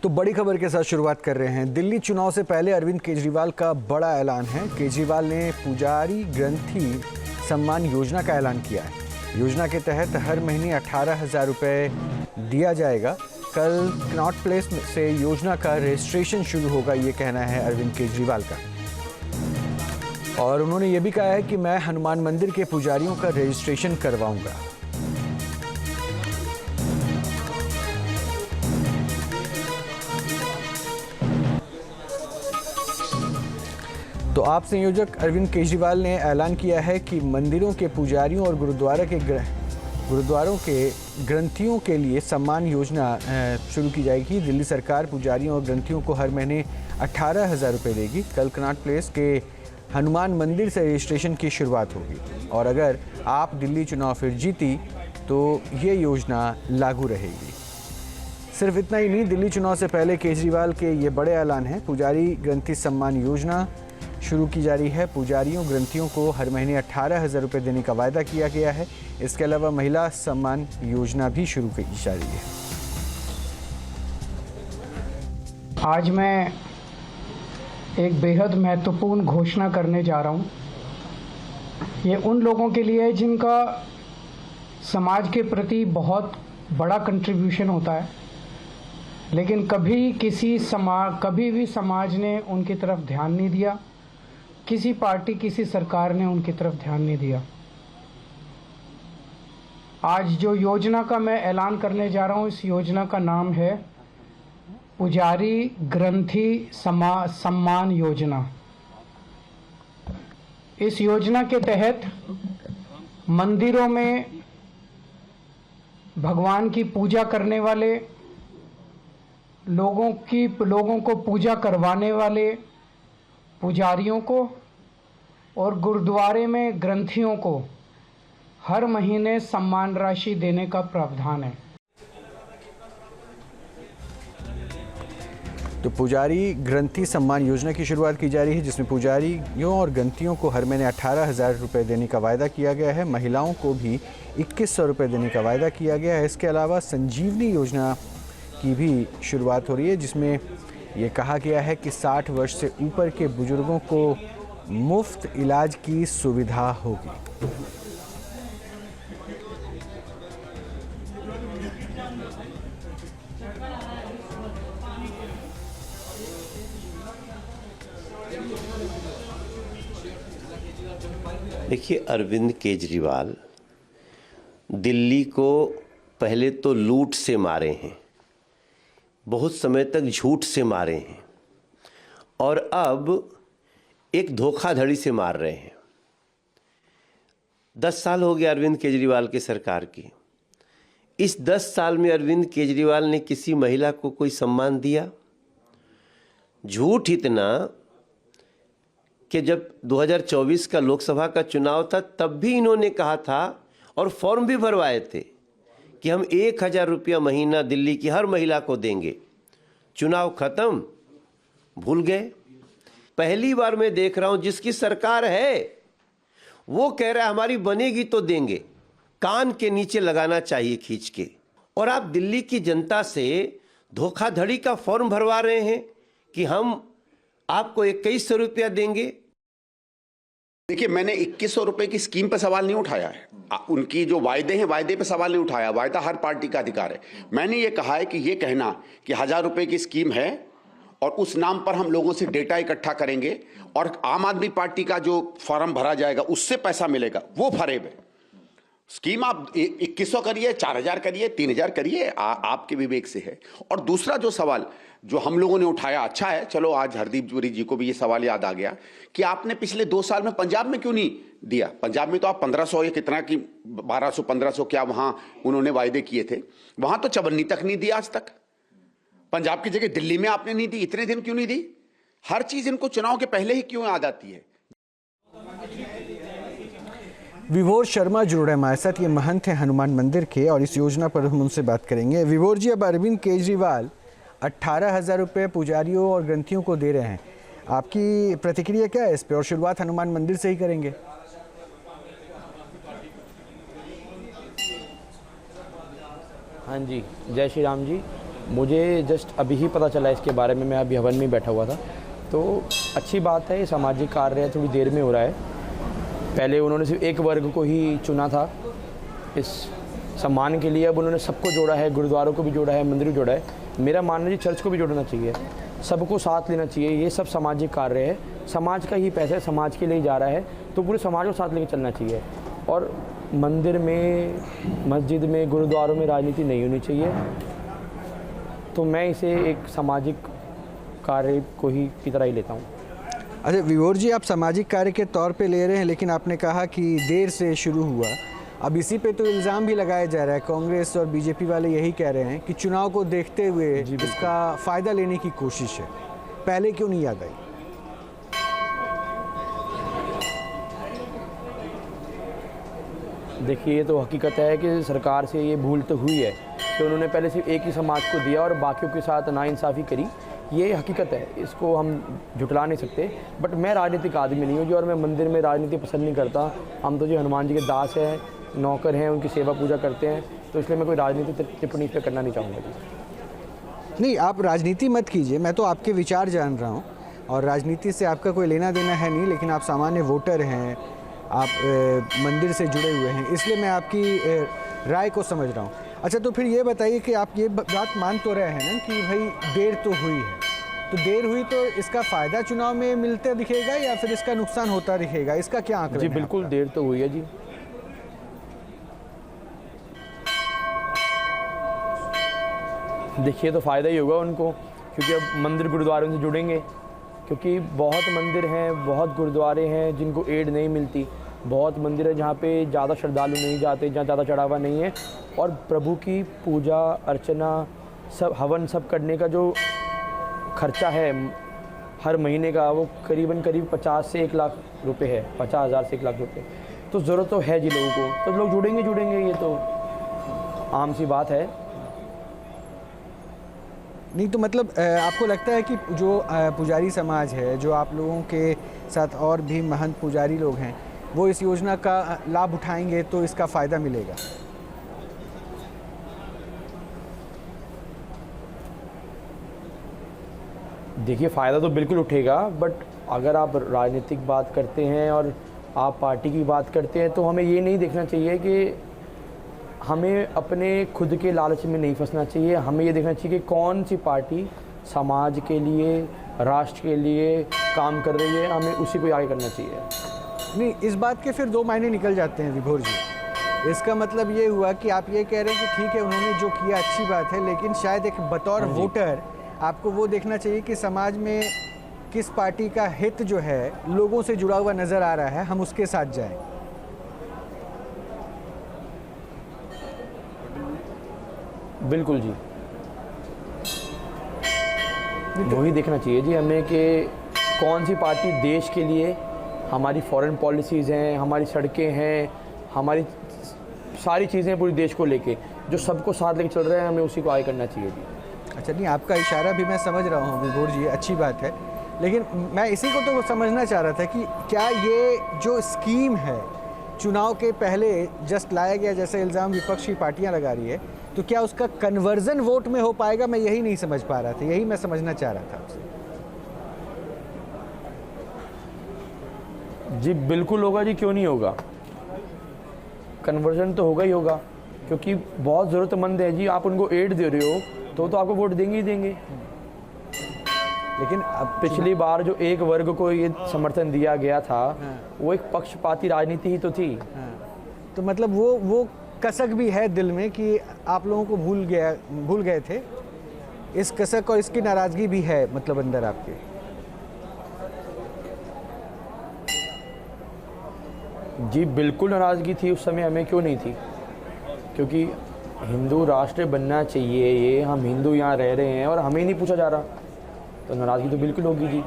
तो बड़ी खबर के साथ शुरुआत कर रहे हैं। दिल्ली चुनाव से पहले अरविंद केजरीवाल का बड़ा ऐलान है। केजरीवाल ने पुजारी ग्रंथी सम्मान योजना का ऐलान किया है। योजना के तहत हर महीने 18,000 रुपये दिया जाएगा। कल कनॉट प्लेस से योजना का रजिस्ट्रेशन शुरू होगा, ये कहना है अरविंद केजरीवाल का। और उन्होंने ये भी कहा है कि मैं हनुमान मंदिर के पुजारियों का रजिस्ट्रेशन करवाऊंगा। तो आप संयोजक अरविंद केजरीवाल ने ऐलान किया है कि मंदिरों के पुजारियों और गुरुद्वारों के ग्रंथियों के लिए सम्मान योजना शुरू की जाएगी। दिल्ली सरकार पुजारियों और ग्रंथियों को हर महीने 18,000 रुपये देगी। कल कनॉट प्लेस के हनुमान मंदिर से रजिस्ट्रेशन की शुरुआत होगी और अगर आप दिल्ली चुनाव फिर जीती तो ये योजना लागू रहेगी। सिर्फ इतना ही नहीं, दिल्ली चुनाव से पहले केजरीवाल के ये बड़े ऐलान हैं। पुजारी ग्रंथी सम्मान योजना शुरू की जा रही है। पुजारियों ग्रंथियों को हर महीने 18,000 रुपये देने का वायदा किया गया है। इसके अलावा महिला सम्मान योजना भी शुरू की जा रही है। आज मैं एक बेहद महत्वपूर्ण घोषणा करने जा रहा हूँ। ये उन लोगों के लिए है जिनका समाज के प्रति बहुत बड़ा कंट्रीब्यूशन होता है, लेकिन कभी भी समाज ने उनकी तरफ ध्यान नहीं दिया, किसी पार्टी किसी सरकार ने उनकी तरफ ध्यान नहीं दिया। आज जो योजना का मैं ऐलान करने जा रहा हूँ, इस योजना का नाम है पुजारी ग्रंथी सम्मान योजना। इस योजना के तहत मंदिरों में भगवान की पूजा करने वाले लोगों को पूजा करवाने वाले पुजारियों को और गुरुद्वारे में ग्रंथियों को हर महीने सम्मान राशि देने का प्रावधान है। तो पुजारी ग्रंथी सम्मान योजना की शुरुआत की जा रही है, जिसमें पुजारियों और ग्रंथियों को हर महीने 18,000 रुपये देने का वायदा किया गया है। महिलाओं को भी 2,100 रुपये देने का वायदा किया गया है। इसके अलावा संजीवनी योजना की भी शुरुआत हो रही है, जिसमें ये कहा गया है कि 60 वर्ष से ऊपर के बुजुर्गों को मुफ्त इलाज की सुविधा होगी। देखिए, अरविंद केजरीवाल दिल्ली को पहले तो लूट से मारे हैं, बहुत समय तक झूठ से मारे हैं और अब एक धोखाधड़ी से मार रहे हैं। 10 साल हो गए अरविंद केजरीवाल की सरकार की। इस 10 साल में अरविंद केजरीवाल ने किसी महिला को कोई सम्मान दिया? झूठ इतना कि जब 2024 का लोकसभा का चुनाव था तब भी इन्होंने कहा था और फॉर्म भी भरवाए थे कि हम 1,000 रुपया महीना दिल्ली की हर महिला को देंगे। चुनाव खत्म, भूल गए। पहली बार मैं देख रहा हूं जिसकी सरकार है वो कह रहा है हमारी बनेगी तो देंगे। कान के नीचे लगाना चाहिए खींच के। और आप दिल्ली की जनता से धोखाधड़ी का फॉर्म भरवा रहे हैं कि हम आपको 2,100 रुपया देंगे। देखिए, मैंने 2,100 रुपए की स्कीम पर सवाल नहीं उठाया है। उनकी जो वायदे हैं, वायदे पे सवाल नहीं उठाया। वायदा हर पार्टी का अधिकार है। मैंने ये कहा है कि ये कहना कि 1,000 रुपए की स्कीम है और उस नाम पर हम लोगों से डेटा इकट्ठा करेंगे और आम आदमी पार्टी का जो फॉर्म भरा जाएगा उससे पैसा मिलेगा, वो फरेब है। स्कीम आप 2,100 करिए, 4,000 करिए, 3,000 करिए, आपके विवेक से है। और दूसरा जो सवाल जो हम लोगों ने उठाया, अच्छा है, चलो आज हरदीप पुरी जी को भी ये सवाल याद आ गया कि आपने पिछले 2 साल में पंजाब में क्यों नहीं दिया। पंजाब में तो आप 1,500 या कितना की 1,200-1,500 क्या वहां उन्होंने वायदे किए थे, वहां तो चवन्नी तक नहीं दी आज तक। पंजाब की जगह दिल्ली में आपने नहीं दी, इतने दिन क्यों नहीं दी? हर चीज इनको चुनाव के पहले ही क्यों याद आती है? विभोर शर्मा जुड़ रहे हैं हमारे साथ। ये महंत हैं हनुमान मंदिर के और इस योजना पर हम उनसे बात करेंगे। विभोर जी, अब अरविंद केजरीवाल 18,000 रुपये पुजारियों और ग्रंथियों को दे रहे हैं, आपकी प्रतिक्रिया क्या है इस पर? और शुरुआत हनुमान मंदिर से ही करेंगे। हाँ जी, जय श्री राम जी। मुझे जस्ट अभी ही पता चला इसके बारे में, मैं अभी हवन में बैठा हुआ था। तो अच्छी बात है, ये सामाजिक कार्य थोड़ी देर में हो रहा है। पहले उन्होंने सिर्फ एक वर्ग को ही चुना था इस सम्मान के लिए, अब उन्होंने सबको जोड़ा है, गुरुद्वारों को भी जोड़ा है, मंदिर भी जोड़ा है। मेरा मानना है चर्च को भी जोड़ना चाहिए, सबको साथ लेना चाहिए। ये सब सामाजिक कार्य है, समाज का ही पैसा है, समाज के लिए जा रहा है, तो पूरे समाज को साथ लेकर चलना चाहिए। और मंदिर में, मस्जिद में, गुरुद्वारों में राजनीति नहीं होनी चाहिए। तो मैं इसे एक सामाजिक कार्य को ही की तरह ही लेता हूँ। अच्छा विभोर जी, आप सामाजिक कार्य के तौर पे ले रहे हैं, लेकिन आपने कहा कि देर से शुरू हुआ। अब इसी पे तो इल्ज़ाम भी लगाया जा रहा है, कांग्रेस और बीजेपी वाले यही कह रहे हैं कि चुनाव को देखते हुए इसका फ़ायदा लेने की कोशिश है। पहले क्यों नहीं याद आई? देखिए, ये तो हकीकत है कि सरकार से ये भूल तो हुई है कि उन्होंने पहले सिर्फ एक ही समाज को दिया और बाकियों के साथ नाइंसाफ़ी करी। ये हकीकत है, इसको हम झुटला नहीं सकते। बट मैं राजनीतिक आदमी नहीं हूँ जी, और मैं मंदिर में राजनीति पसंद नहीं करता। हम तो जो हनुमान जी के दास हैं, नौकर हैं, उनकी सेवा पूजा करते हैं, तो इसलिए मैं कोई राजनीतिक टिप्पणी इस पर करना नहीं चाहूँगा जी। नहीं, आप राजनीति मत कीजिए, मैं तो आपके विचार जान रहा हूँ और राजनीति से आपका कोई लेना देना है नहीं, लेकिन आप सामान्य वोटर हैं, आप मंदिर से जुड़े हुए हैं, इसलिए मैं आपकी राय को समझ रहा हूँ। अच्छा, तो फिर ये बताइए कि आप ये बात मान तो रहे हैं ना कि भाई देर तो हुई है, तो देर हुई तो इसका फ़ायदा चुनाव में मिलता दिखेगा या फिर इसका नुकसान होता दिखेगा? इसका क्या आंकलन जी है बिल्कुल, आपका? देर तो हुई है जी। देखिए, तो फ़ायदा ही होगा उनको, क्योंकि अब मंदिर गुरुद्वारों से जुड़ेंगे, क्योंकि बहुत मंदिर हैं, बहुत गुरुद्वारे हैं जिनको एड नहीं मिलती, बहुत मंदिर है जहाँ पे ज़्यादा श्रद्धालु नहीं जाते, जहाँ ज़्यादा चढ़ावा नहीं है, और प्रभु की पूजा अर्चना सब हवन सब करने का जो खर्चा है हर महीने का, वो करीब 50 से 1 लाख रुपए है, 50,000 से 1 लाख रुपए। तो ज़रूरत तो है जी लोगों को, तो लोग जुड़ेंगे, ये तो आम सी बात है। नहीं तो मतलब आपको लगता है कि जो पुजारी समाज है, जो आप लोगों के साथ और भी महंत पुजारी लोग हैं, वो इस योजना का लाभ उठाएंगे तो इसका फ़ायदा मिलेगा? देखिए, फ़ायदा तो बिल्कुल उठेगा, बट अगर आप राजनीतिक बात करते हैं और आप पार्टी की बात करते हैं, तो हमें ये नहीं देखना चाहिए कि हमें अपने खुद के लालच में नहीं फंसना चाहिए। हमें ये देखना चाहिए कि कौन सी पार्टी समाज के लिए, राष्ट्र के लिए काम कर रही है, हमें उसी को आगे करना चाहिए। नहीं, इस बात के फिर 2 मायने निकल जाते हैं विभोर जी। इसका मतलब ये हुआ कि आप ये कह रहे हैं कि ठीक है, उन्होंने जो किया अच्छी बात है, लेकिन शायद एक बतौर वोटर आपको वो देखना चाहिए कि समाज में किस पार्टी का हित जो है लोगों से जुड़ा हुआ नज़र आ रहा है, हम उसके साथ जाएं। बिल्कुल जी, वही देखना चाहिए जी हमें कि कौन सी पार्टी देश के लिए, हमारी फॉरेन पॉलिसीज़ हैं, हमारी सड़कें हैं, हमारी सारी चीज़ें पूरी देश को लेके जो सबको साथ लेके चल रहे हैं, हमें उसी को आगे करना चाहिए जी। अच्छा, नहीं आपका इशारा भी मैं समझ रहा हूँ विभोर जी, अच्छी बात है, लेकिन मैं इसी को तो समझना चाह रहा था कि क्या ये जो स्कीम है चुनाव के पहले जस्ट लाया गया, जैसे इल्ज़ाम विपक्ष की पार्टियां लगा रही है, तो क्या उसका कन्वर्जन वोट में हो पाएगा? मैं यही नहीं समझ पा रहा था, यही मैं समझना चाह रहा था आपसे। जी बिल्कुल होगा जी, क्यों नहीं होगा, कन्वर्जन तो होगा ही होगा, क्योंकि बहुत ज़रूरतमंद है जी। आप उनको एड दे रहे हो तो आपको वोट देंगे ही देंगे। लेकिन अब पिछली बार जो एक वर्ग को ये समर्थन दिया गया था, वो एक पक्षपाती राजनीति ही तो थी। तो मतलब वो कसक भी है दिल में कि आप लोगों को भूल गए थे, इस कसक और इसकी नाराज़गी भी है मतलब अंदर आपके। जी बिल्कुल नाराज़गी थी उस समय, हमें क्यों नहीं थी, क्योंकि हिंदू राष्ट्र बनना चाहिए, ये हम हिंदू यहाँ रह रहे हैं और हमें नहीं पूछा जा रहा, तो नाराज़गी तो बिल्कुल होगी जी।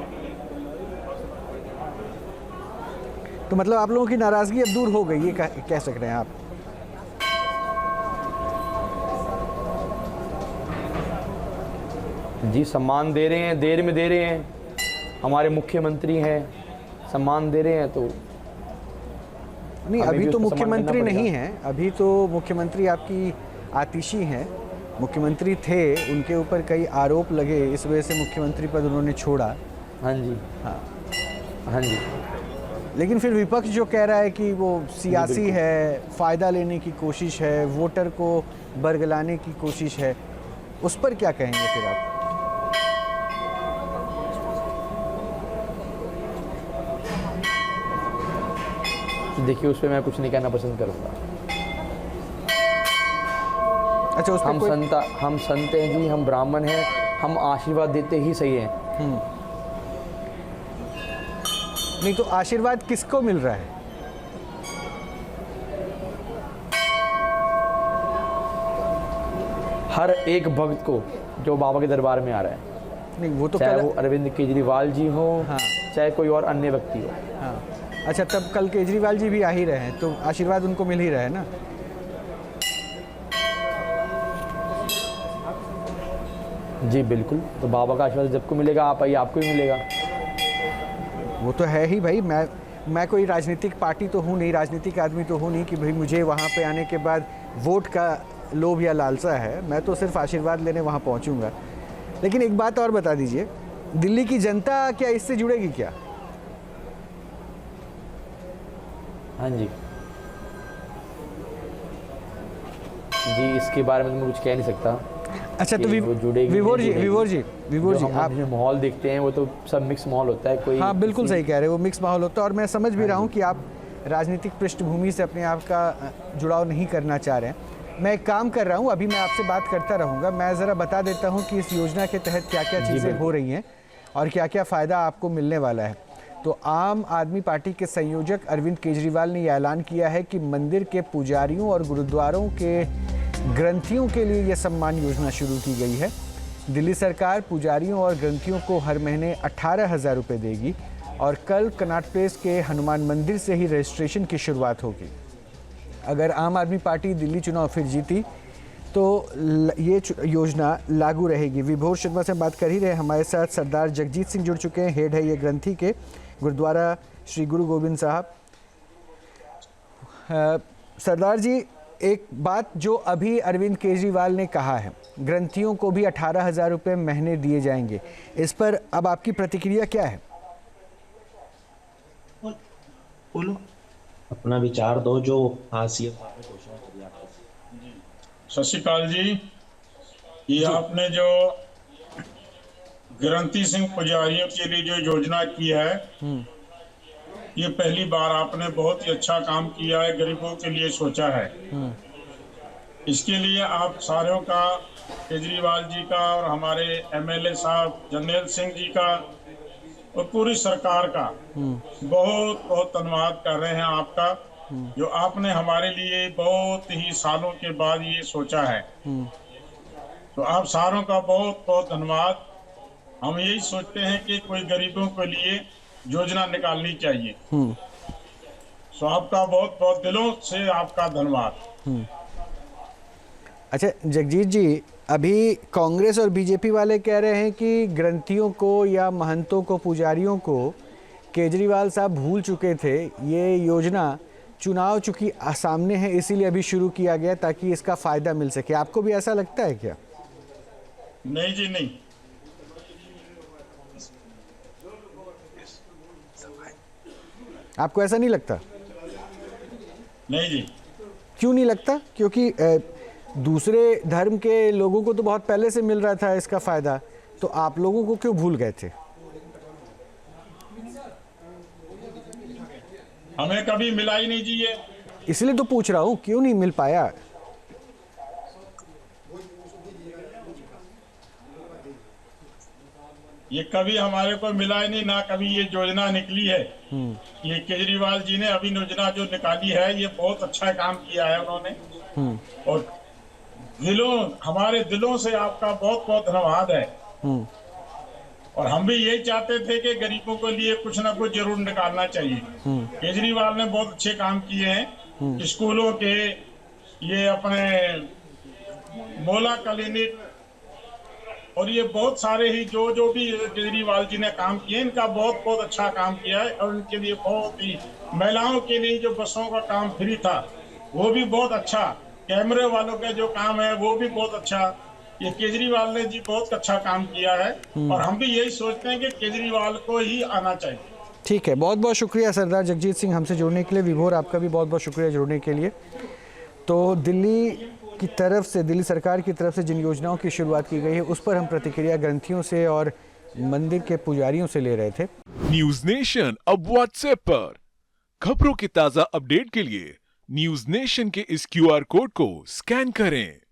तो मतलब आप लोगों की नाराज़गी अब दूर हो गई, ये कह सकते हैं आप? जी सम्मान दे रहे हैं, देर में दे रहे हैं, हमारे मुख्यमंत्री हैं, सम्मान दे रहे हैं, तो नहीं अभी तो मुख्यमंत्री नहीं है, अभी तो मुख्यमंत्री आपकी आतिशी हैं मुख्यमंत्री थे, उनके ऊपर कई आरोप लगे, इस वजह से मुख्यमंत्री पद उन्होंने छोड़ा। हाँ जी, हाँ, हाँ जी। लेकिन फिर विपक्ष जो कह रहा है कि वो सियासी है, फ़ायदा लेने की कोशिश है, वोटर को बरगलाने की कोशिश है, उस पर क्या कहेंगे फिर आप? देखिए, उस पर मैं कुछ नहीं कहना पसंद करूँगा। अच्छा, उस पर हम संत हैं जी, हम ब्राह्मण हैं, हम आशीर्वाद देते ही सही हैं। नहीं तो आशीर्वाद किसको मिल रहा है? हर एक भक्त को जो बाबा के दरबार में आ रहा है, नहीं वो तो चाहे वो अरविंद केजरीवाल जी हो, हाँ, चाहे कोई और अन्य व्यक्ति हो। हाँ, अच्छा, तब कल केजरीवाल जी भी आ ही रहे हैं, तो आशीर्वाद उनको मिल ही रहा है ना? जी बिल्कुल, तो बाबा का आशीर्वाद जब को मिलेगा, आप आइए, आपको ही मिलेगा। वो तो है ही भाई। मैं कोई राजनीतिक पार्टी तो हूँ नहीं, राजनीतिक आदमी तो हूँ नहीं कि भाई मुझे वहाँ पे आने के बाद वोट का लोभ या लालसा है। मैं तो सिर्फ आशीर्वाद लेने वहाँ पहुँचूँगा। लेकिन एक बात और बता दीजिए, दिल्ली की जनता क्या इससे जुड़ेगी क्या? हाँ जी जी, इसके बारे में तो मैं कुछ कह नहीं सकता। अच्छा, तो विभोर जी, आप जो माहौल देखते हैं वो तो सब मिक्स माहौल होता है। कोई, हाँ बिल्कुल सही कह रहे हो, वो मिक्स माहौल होता है। और मैं समझ भी रहा हूँ कि आप राजनीतिक पृष्ठभूमि से अपने आप का जुड़ाव नहीं करना चाह रहे हैं। मैं एक काम कर रहा हूँ, अभी मैं आपसे बात करता रहूँगा। मैं ज़रा बता देता हूँ कि इस योजना के तहत क्या क्या चीज़ें हो रही हैं और क्या क्या फ़ायदा आपको मिलने वाला है। तो आम आदमी पार्टी के संयोजक अरविंद केजरीवाल ने यह ऐलान किया है कि मंदिर के पुजारियों और गुरुद्वारों के ग्रंथियों के लिए यह सम्मान योजना शुरू की गई है। दिल्ली सरकार पुजारियों और ग्रंथियों को हर महीने 18,000 रुपये देगी और कल कनॉट प्लेस के हनुमान मंदिर से ही रजिस्ट्रेशन की शुरुआत होगी। अगर आम आदमी पार्टी दिल्ली चुनाव फिर जीती तो ये योजना लागू रहेगी। विभोर शर्मा से बात कर ही रहे, हमारे साथ सरदार जगजीत सिंह जुड़ चुके हैं, हेड है ये ग्रंथि के गुरुद्वारा श्री गुरु गोविंद साहब। सरदार जी, एक बात जो अभी अरविंद केजरीवाल ने कहा है, ग्रंथियों को भी 18,000 रुपये महीने दिए जाएंगे, इस पर अब आपकी प्रतिक्रिया क्या है? बोलो, अपना विचार दो। जो सीएम साहब ने घोषणा करी आपको। सत श्री अकाल जी, ये आपने जो ग्रंथी सिंह पुजारियों के लिए जो योजना की है, ये पहली बार आपने बहुत ही अच्छा काम किया है, गरीबों के लिए सोचा है। इसके लिए आप सारों का, केजरीवाल जी का और हमारे एमएलए साहब जर्नैल सिंह जी का और पूरी सरकार का बहुत बहुत धन्यवाद कर रहे हैं आपका, जो आपने हमारे लिए बहुत ही सालों के बाद ये सोचा है। तो आप सारों का बहुत बहुत धन्यवाद। हम यही सोचते हैं कि कोई गरीबों के लिए योजना निकालनी चाहिए। तो आपका बहुत बहुत दिलों से आपका धन्यवाद। अच्छा जगजीत जी, अभी कांग्रेस और बीजेपी वाले कह रहे हैं कि ग्रंथियों को या महंतों को, पुजारियों को केजरीवाल साहब भूल चुके थे। ये योजना चुनाव चूंकि सामने है इसीलिए अभी शुरू किया गया ताकि इसका फ़ायदा मिल सके। आपको भी ऐसा लगता है क्या? नहीं जी, नहीं। आपको ऐसा नहीं लगता? नहीं जी। क्यों नहीं लगता? क्योंकि दूसरे धर्म के लोगों को तो बहुत पहले से मिल रहा था इसका फ़ायदा, तो आप लोगों को क्यों भूल गए थे? हमें कभी मिला ही नहीं जी ये। इसलिए तो पूछ रहा हूँ, क्यों नहीं मिल पाया? ये कभी हमारे को मिला ही नहीं, ना कभी ये योजना निकली है। ये केजरीवाल जी ने अभी योजना जो निकाली है, ये बहुत अच्छा काम किया है उन्होंने। और हमारे दिलों से आपका बहुत बहुत धन्यवाद है। और हम भी यही चाहते थे कि गरीबों के लिए कुछ ना कुछ जरूर निकालना चाहिए। केजरीवाल ने बहुत अच्छे काम किए हैं। स्कूलों के, ये अपने मोला क्लिनिक और ये बहुत सारे ही जो भी केजरीवाल जी ने काम किए, इनका बहुत बहुत अच्छा काम किया है। और इनके लिए बहुत ही, महिलाओं के लिए जो बसों का काम फ्री था वो भी बहुत अच्छा, कैमरे वालों का जो काम है वो भी बहुत अच्छा, ये केजरीवाल ने जी बहुत अच्छा काम किया है और हम भी यही सोचते हैं कि केजरीवाल को ही आना चाहिए। ठीक है, बहुत बहुत शुक्रिया सरदार जगजीत सिंह हमसे जुड़ने के लिए। विभोर, आपका भी बहुत बहुत शुक्रिया जुड़ने के लिए। तो दिल्ली की तरफ से, दिल्ली सरकार की तरफ से जिन योजनाओं की शुरुआत की गई है उस पर हम प्रतिक्रिया ग्रंथियों से और मंदिर के पुजारियों से ले रहे थे। न्यूज नेशन अब व्हाट्सएप पर खबरों के ताजा अपडेट के लिए न्यूज नेशन के इस QR कोड को स्कैन करें।